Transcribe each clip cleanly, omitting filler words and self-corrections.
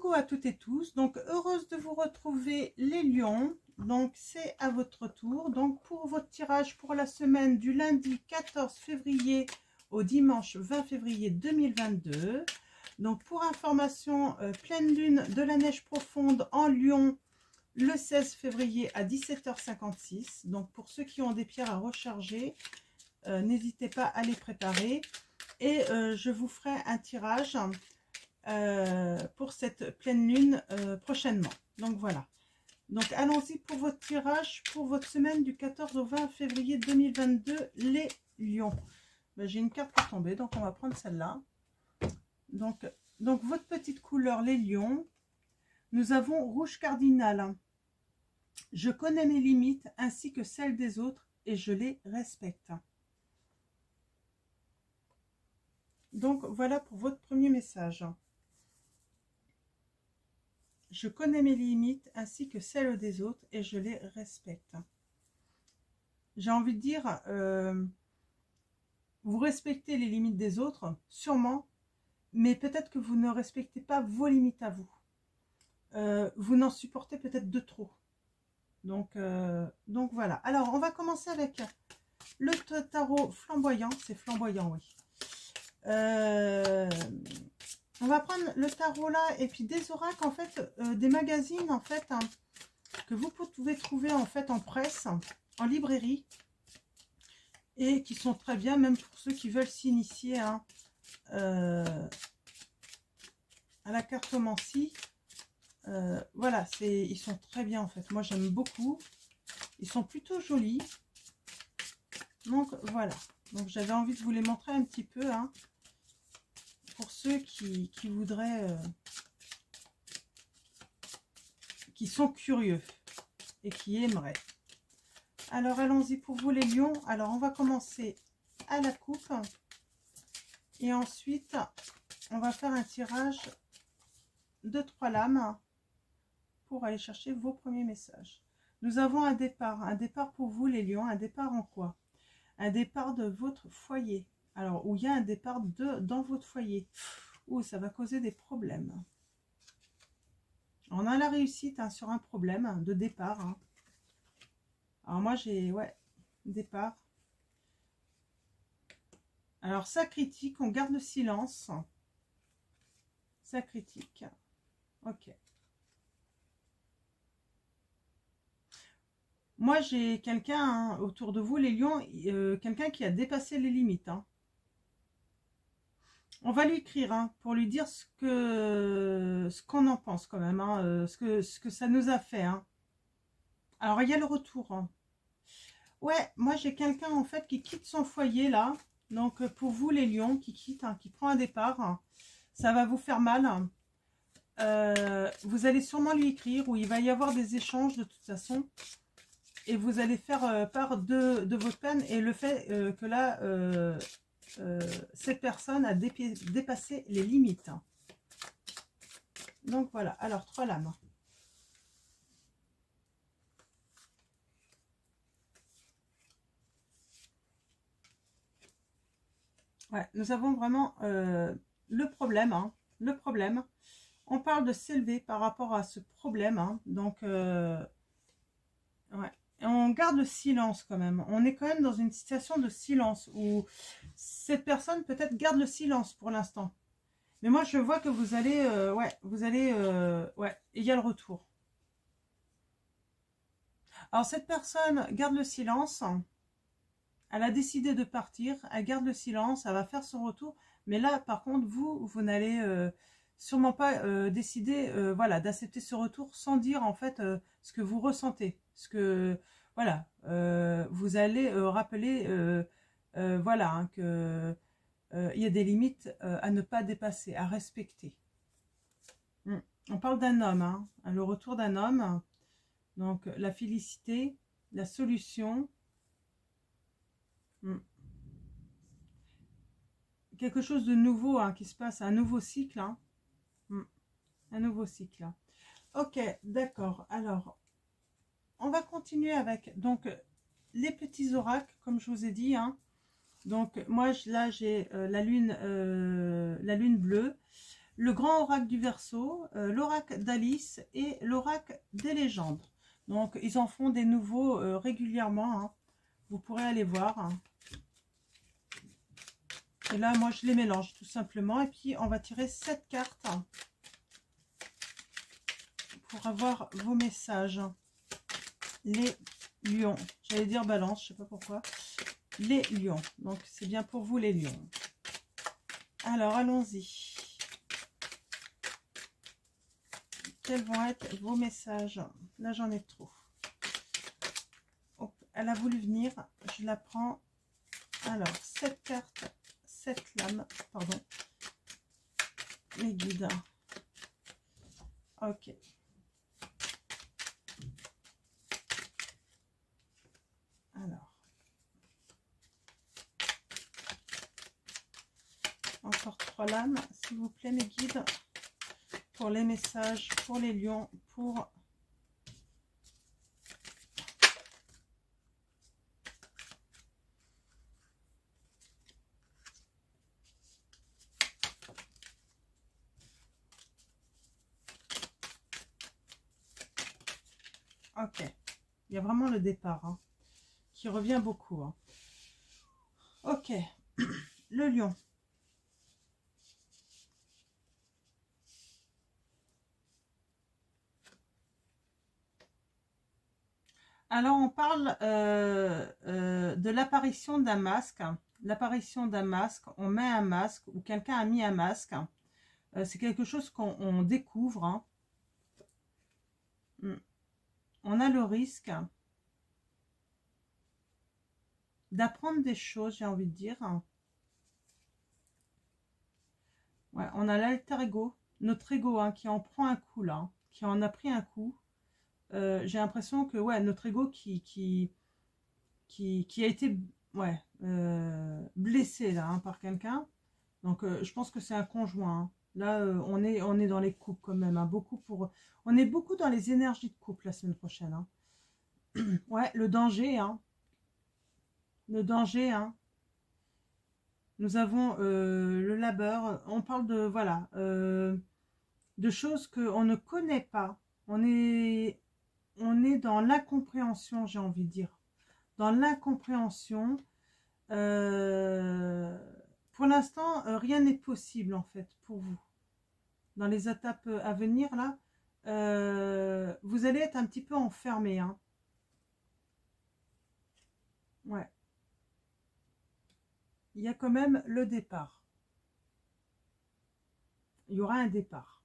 Coucou à toutes et tous, donc heureuse de vous retrouver les lions, donc c'est à votre tour. Donc pour votre tirage pour la semaine du lundi 14 février au dimanche 20 février 2022. Donc pour information, pleine lune de la neige profonde en Lion le 16 février à 17h56. Donc pour ceux qui ont des pierres à recharger, n'hésitez pas à les préparer. Et je vous ferai un tirage pour cette pleine lune prochainement. Donc voilà. Donc allons-y pour votre tirage pour votre semaine du 14 au 20 février 2022, les lions. Ben, j'ai une carte qui est tombée, donc on va prendre celle-là. Donc votre petite couleur, les lions. Nous avons rouge cardinal. Je connais mes limites ainsi que celles des autres et je les respecte. Donc voilà pour votre premier message. Je connais mes limites ainsi que celles des autres et je les respecte. J'ai envie de dire, vous respectez les limites des autres, sûrement, mais peut-être que vous ne respectez pas vos limites à vous. Vous n'en supportez peut-être de trop. Donc voilà. Alors, on va commencer avec le tarot flamboyant. C'est flamboyant, oui. On va prendre le tarot là et puis des oracles en fait, des magazines en fait hein, que vous pouvez trouver en fait en presse, en librairie et qui sont très bien même pour ceux qui veulent s'initier hein, à la cartomancie. Voilà, ils sont très bien en fait. Moi j'aime beaucoup. Ils sont plutôt jolis. Donc voilà. Donc j'avais envie de vous les montrer un petit peu. Hein. Pour ceux qui voudraient, qui sont curieux et qui aimeraient. Alors allons-y pour vous les lions. Alors on va commencer à la coupe et ensuite on va faire un tirage de 3 lames pour aller chercher vos premiers messages. Nous avons un départ pour vous les lions. Un départ en quoi? Un départ de votre foyer. Alors, où il y a un départ dans votre foyer. Ouh, ça va causer des problèmes. On a la réussite hein, sur un problème hein, de départ. Hein. Alors moi, j'ai, ouais, départ. Alors, ça critique, on garde le silence. Ça critique. Ok. Moi, j'ai quelqu'un hein, autour de vous, les lions, quelqu'un qui a dépassé les limites. Hein. On va lui écrire hein, pour lui dire ce qu'on en pense quand même, hein, ce que ça nous a fait. Hein. Alors, il y a le retour. Hein. Ouais, moi j'ai quelqu'un en fait qui quitte son foyer là. Donc, pour vous les lions, qui quitte, hein, qui prend un départ, hein, ça va vous faire mal. Hein. Vous allez sûrement lui écrire, où il va y avoir des échanges de toute façon. Et vous allez faire part de votre peine et le fait que là... cette personne a dépassé les limites. Donc voilà, alors 3 lames. Ouais, nous avons vraiment le problème. Hein, le problème. On parle de s'élever par rapport à ce problème. Hein, donc, ouais. Et on garde le silence quand même. On est quand même dans une situation de silence où cette personne peut-être garde le silence pour l'instant. Mais moi, je vois que vous allez... ouais, vous allez... ouais, il y a le retour. Alors, cette personne garde le silence. Elle a décidé de partir. Elle garde le silence. Elle va faire son retour. Mais là, par contre, vous n'allez sûrement pas décider voilà, d'accepter ce retour sans dire, en fait, ce que vous ressentez. Ce que... Voilà. Vous allez rappeler... voilà, hein, que... il y a des limites à ne pas dépasser, à respecter. On parle d'un homme, hein, le retour d'un homme. Donc, la félicité, la solution. Quelque chose de nouveau hein, qui se passe, un nouveau cycle. Hein. Un nouveau cycle. Hein. Ok, d'accord. Alors, on va continuer avec donc les petits oracles, comme je vous ai dit. Hein. Donc, moi, là, j'ai la lune bleue. le grand oracle du Verseau, l'oracle d'Alice et l'oracle des légendes. Donc, ils en font des nouveaux régulièrement. Hein. Vous pourrez aller voir. Hein. Et là, moi, je les mélange tout simplement. Et puis, on va tirer 7 cartes hein, pour avoir vos messages. Les lions. J'allais dire balance, je ne sais pas pourquoi. Les lions. Donc, c'est bien pour vous, les lions. Alors, allons-y. Quels vont être vos messages? Là, j'en ai trop. Hop, elle a voulu venir. Je la prends. Alors, 7 cartes, 7 lames. Pardon. Les guides. Ok. Alors. Encore 3 lames, s'il vous plaît, mes guides. Pour les messages, pour les lions, pour... Ok. Il y a vraiment le départ hein, qui revient beaucoup. Hein. Ok. Le lion. Alors, on parle de l'apparition d'un masque. L'apparition d'un masque, on met un masque ou quelqu'un a mis un masque. C'est quelque chose qu'on découvre. Hein. On a le risque d'apprendre des choses, j'ai envie de dire. Ouais, on a l'alter ego, notre ego hein, qui en prend un coup là, qui en a pris un coup. J'ai l'impression que ouais, notre ego qui a été ouais, blessé là hein, par quelqu'un. Donc je pense que c'est un conjoint. Hein. Là on est dans les couples quand même. Hein, beaucoup pour, on est beaucoup dans les énergies de couple la semaine prochaine. Hein. Ouais, le danger. Hein. Le danger. Hein. Nous avons le labeur. On parle de voilà de choses qu'on ne connaît pas. On est dans l'incompréhension, j'ai envie de dire. Dans l'incompréhension, pour l'instant, rien n'est possible en fait pour vous. Dans les étapes à venir, là, vous allez être un petit peu enfermé. Hein. Ouais. Il y a quand même le départ. Il y aura un départ.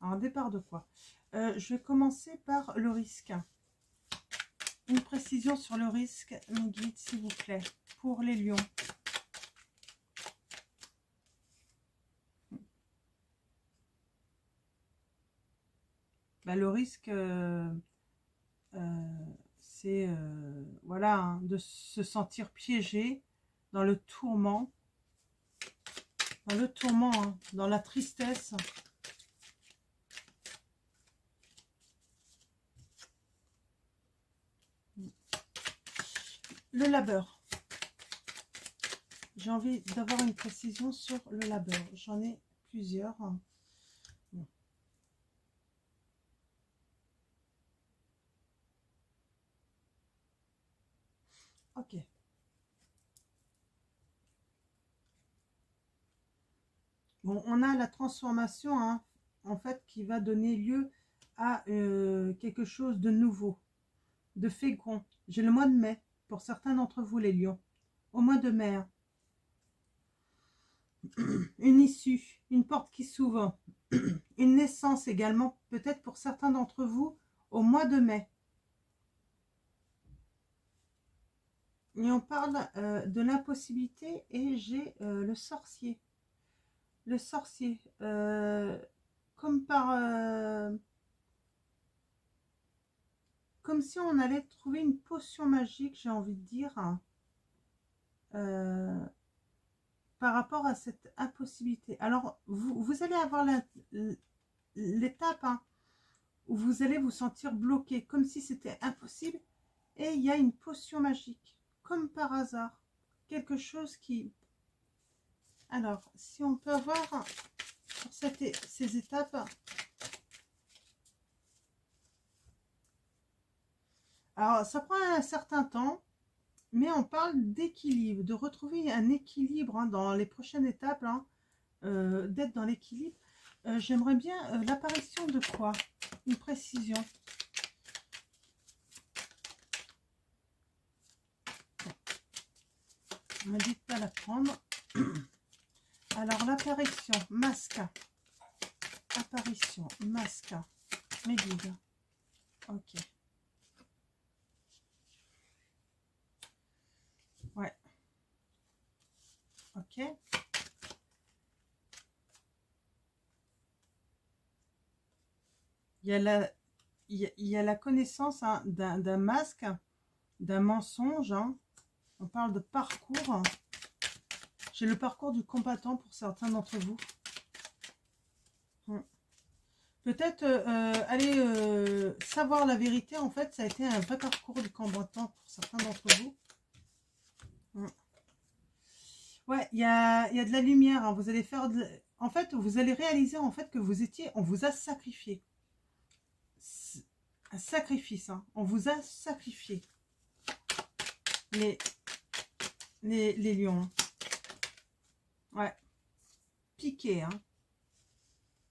Un départ de quoi? Je vais commencer par le risque. Une précision sur le risque, mes guides, s'il vous plaît, pour les lions. Bah, le risque, c'est voilà, hein, de se sentir piégé dans le tourment, hein, dans la tristesse. Le labeur. J'ai envie d'avoir une précision sur le labeur. J'en ai plusieurs. Bon. Ok. Bon, on a la transformation, hein, en fait, qui va donner lieu à quelque chose de nouveau, de fécond. J'ai le mois de mai, pour certains d'entre vous, les lions. Au mois de mai. Hein. Une issue, une porte qui s'ouvre. Une naissance également, peut-être pour certains d'entre vous, au mois de mai. Et on parle de l'impossibilité et j'ai le sorcier. Le sorcier, comme par... comme si on allait trouver une potion magique, j'ai envie de dire, par rapport à cette impossibilité. Alors, vous allez avoir l'étape hein, où vous allez vous sentir bloqué, comme si c'était impossible, et il y a une potion magique, comme par hasard. Quelque chose qui... Alors, si on peut avoir sur ces étapes. Alors, ça prend un certain temps, mais on parle d'équilibre, de retrouver un équilibre hein, dans les prochaines étapes, hein, d'être dans l'équilibre. J'aimerais bien l'apparition de quoi? Une précision. Ne me dites pas la prendre. Alors, l'apparition, masque. Apparition, masque. Mes guides. Ok. Ouais. Ok. Il y a la connaissance hein, d'un masque, d'un mensonge. Hein. On parle de parcours. J'ai le parcours du combattant pour certains d'entre vous. Peut-être aller savoir la vérité. En fait, ça a été un vrai parcours du combattant pour certains d'entre vous. Ouais, il y a de la lumière. Hein. Vous allez faire en fait, vous allez réaliser en fait que on vous a sacrifié. Un sacrifice. Hein. On vous a sacrifié. Les lions. Ouais. Piqué. Hein.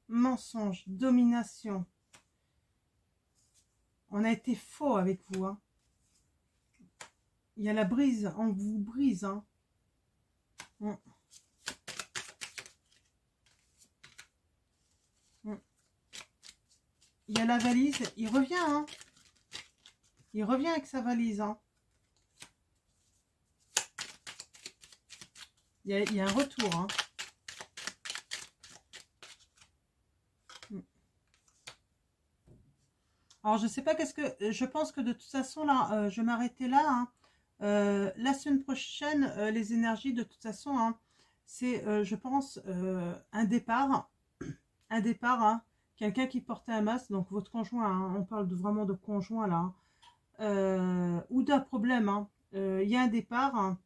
Mensonge, domination. On a été faux avec vous. Hein. Il y a la brise. On vous brise. Hein. Il y a la valise. Il revient. Hein. Il revient avec sa valise. Hein. Il y a un retour. Hein. Alors, je sais pas qu'est-ce que... Je pense que de toute façon, là, je vais m'arrêter là. Hein. La semaine prochaine, les énergies, de toute façon, hein, c'est, je pense, un départ. Un départ, hein, quelqu'un qui portait un masque, donc votre conjoint, hein, on parle vraiment de conjoint, là. Hein, ou d'un problème. Hein. Il y a un départ. Hein.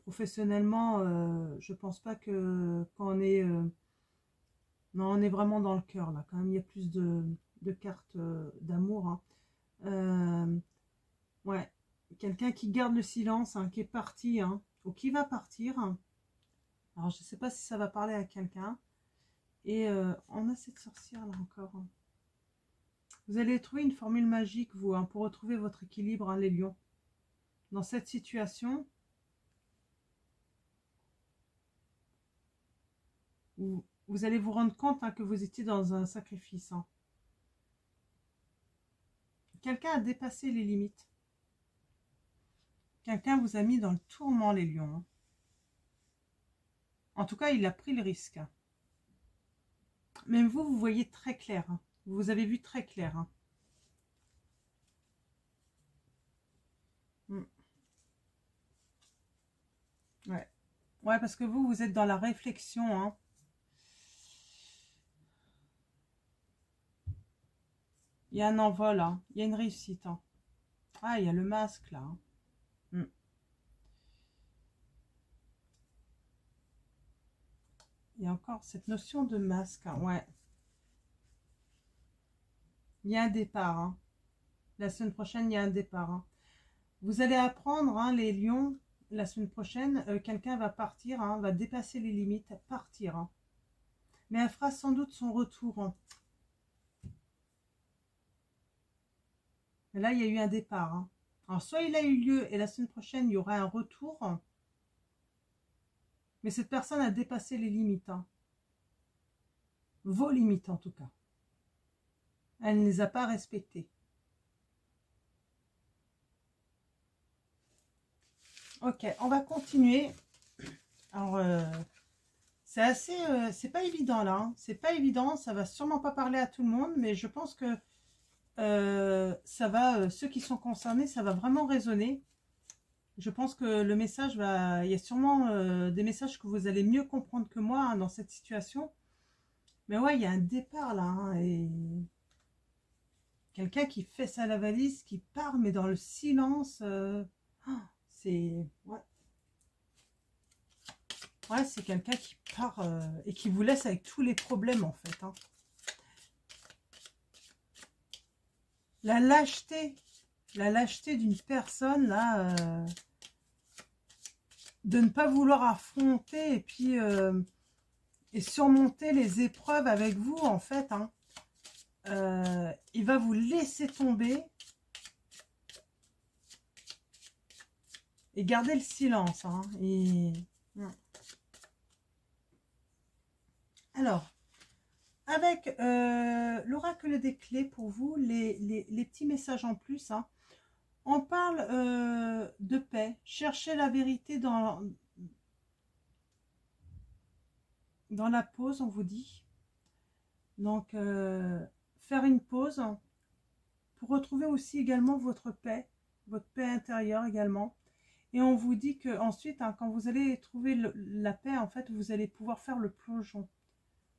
Professionnellement, je pense pas que quand on est... non, on est vraiment dans le cœur, là. Quand même, il y a plus de cartes d'amour. Hein. Ouais. Quelqu'un qui garde le silence, hein, qui est parti, hein, ou qui va partir. Alors, je ne sais pas si ça va parler à quelqu'un. Et on a cette sorcière, là, encore. Hein. Vous allez trouver une formule magique, vous, hein, pour retrouver votre équilibre, hein, les lions. Dans cette situation, où vous allez vous rendre compte hein, que vous étiez dans un sacrifice. Hein. Quelqu'un a dépassé les limites. Quelqu'un vous a mis dans le tourment, les lions. Hein. En tout cas, il a pris le risque. Hein. Même vous, vous voyez très clair. Hein. Vous avez vu très clair. Hein. Ouais. Ouais, parce que vous, vous êtes dans la réflexion. Hein. Il y a un envol. Hein. Il y a une réussite. Hein. Ah, il y a le masque, là. Hein. Il y a encore cette notion de masque. Hein. Ouais. Il y a un départ. Hein. La semaine prochaine, il y a un départ. Hein. Vous allez apprendre, hein, les lions, la semaine prochaine, quelqu'un va partir, hein, va dépasser les limites, partir. Hein. Mais elle fera sans doute son retour. Hein. Mais là, il y a eu un départ. Hein. Alors, soit il a eu lieu et la semaine prochaine, il y aura un retour. Hein. Mais cette personne a dépassé les limites. Hein. Vos limites, en tout cas. Elle ne les a pas respectées. Ok, on va continuer. Alors, c'est assez... c'est pas évident, là. Hein. C'est pas évident. Ça va sûrement pas parler à tout le monde. Mais je pense que ça va... ceux qui sont concernés, ça va vraiment résonner. Je pense que le message va... Il y a sûrement des messages que vous allez mieux comprendre que moi hein, dans cette situation. Mais ouais, il y a un départ, là. Hein, et... Quelqu'un qui fait ça à la valise, qui part, mais dans le silence. C'est... Ouais. Ouais, c'est quelqu'un qui part et qui vous laisse avec tous les problèmes, en fait. Hein. La lâcheté d'une personne, là, de ne pas vouloir affronter et puis et surmonter les épreuves avec vous, en fait. Hein. Il va vous laisser tomber et garder le silence. Hein. Alors, avec l'oracle des clés pour vous, les petits messages en plus, hein, on parle de paix. Cherchez la vérité dans la pause, on vous dit. Donc, faire une pause pour retrouver aussi également votre paix intérieure également. Et on vous dit que ensuite, hein, quand vous allez trouver la paix, en fait, vous allez pouvoir faire le plongeon.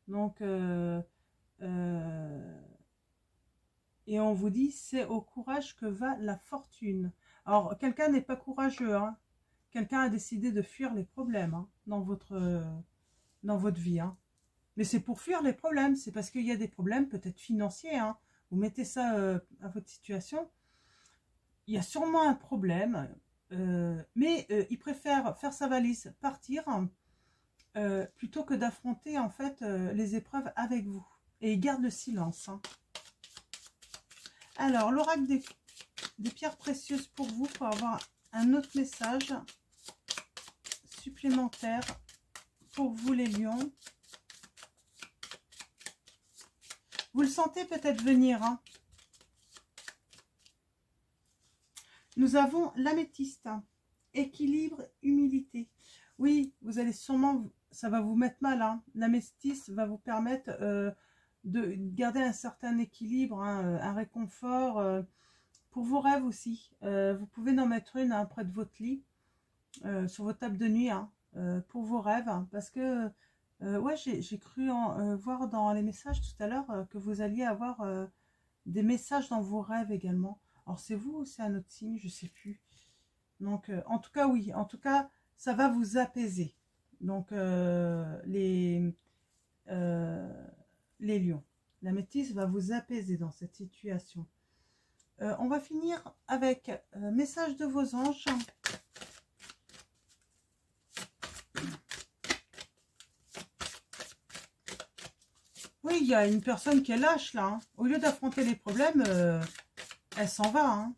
Donc, et on vous dit, c'est au courage que va la fortune. Alors, quelqu'un n'est pas courageux, hein. Quelqu'un a décidé de fuir les problèmes hein, dans votre vie. Hein. Mais c'est pour fuir les problèmes, c'est parce qu'il y a des problèmes peut-être financiers. Hein. Vous mettez ça à votre situation. Il y a sûrement un problème, mais il préfère faire sa valise, partir, plutôt que d'affronter en fait les épreuves avec vous. Et il garde le silence. Hein. Alors, l'oracle des pierres précieuses pour vous, pour avoir un autre message supplémentaire pour vous les lions. Vous le sentez peut-être venir. Hein. Nous avons l'améthyste, hein. Équilibre, humilité. Oui, vous allez sûrement, ça va vous mettre mal. Hein. L'améthyste va vous permettre de garder un certain équilibre, hein, un réconfort pour vos rêves aussi. Vous pouvez en mettre une hein, près de votre lit, sur votre table de nuit, hein, pour vos rêves. Hein, parce que, ouais, j'ai cru voir dans les messages tout à l'heure que vous alliez avoir des messages dans vos rêves également. Alors, c'est vous ou c'est un autre signe, je ne sais plus. Donc, en tout cas, oui. En tout cas, ça va vous apaiser. Donc, les lions. La métisse va vous apaiser dans cette situation. On va finir avec message de vos anges. Oui, il y a une personne qui est lâche là. Hein. Au lieu d'affronter les problèmes, elle s'en va. Hein.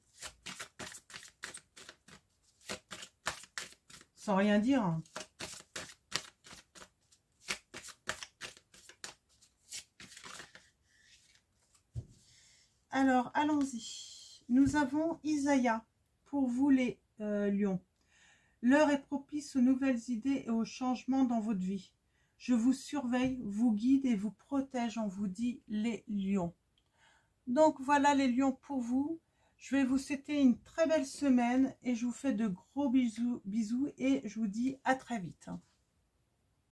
Sans rien dire. Hein. Alors, allons-y. Nous avons Isaïa pour vous les lions. L'heure est propice aux nouvelles idées et aux changements dans votre vie. Je vous surveille, vous guide et vous protège, on vous dit les lions. Donc voilà les lions pour vous. Je vais vous souhaiter une très belle semaine et je vous fais de gros bisous et je vous dis à très vite.